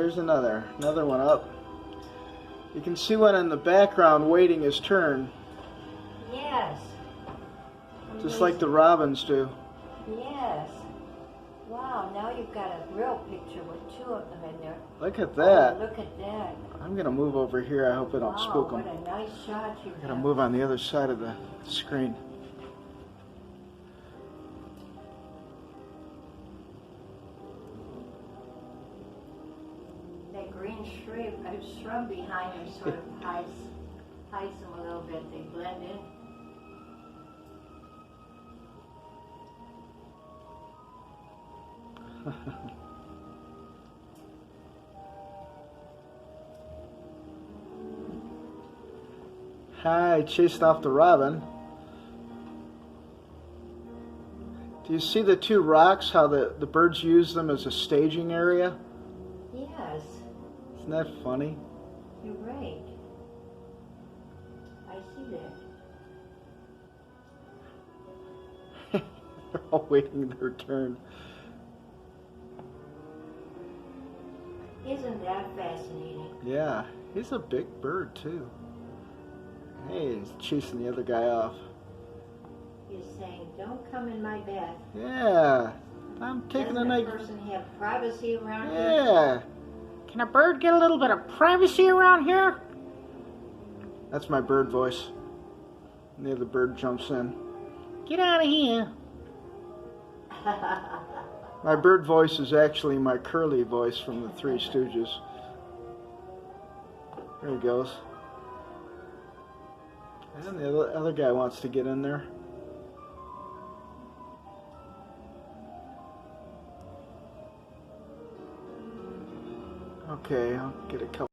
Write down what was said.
there's another one up. You can see one in the background waiting his turn. Yes. Just like the robins do. Yes. Wow, now you've got a real picture with two of them in there. Look at that. Oh, look at that. I'm going to move over here. I hope I don't spook them. What a nice shot you have. I'm going to move on the other side of the screen. That green shrub behind them sort of hides them a little bit. They blend in. Hi, I chased off the robin. Do you see the two rocks, how the birds use them as a staging area? Yes. Isn't that funny? You're right. I see that. They're all waiting their turn. Isn't that fascinating? Yeah, he's a big bird too. Hey, he's chasing the other guy off. He's saying, "Don't come in my bed." Yeah, I'm taking a night. Doesn't a person have privacy around here? Yeah. Can a bird get a little bit of privacy around here? That's my bird voice. And the other bird jumps in. Get out of here. My bird voice is actually my curly voice from the Three Stooges. There he goes. And the other guy wants to get in there. Okay, I'll get a couple.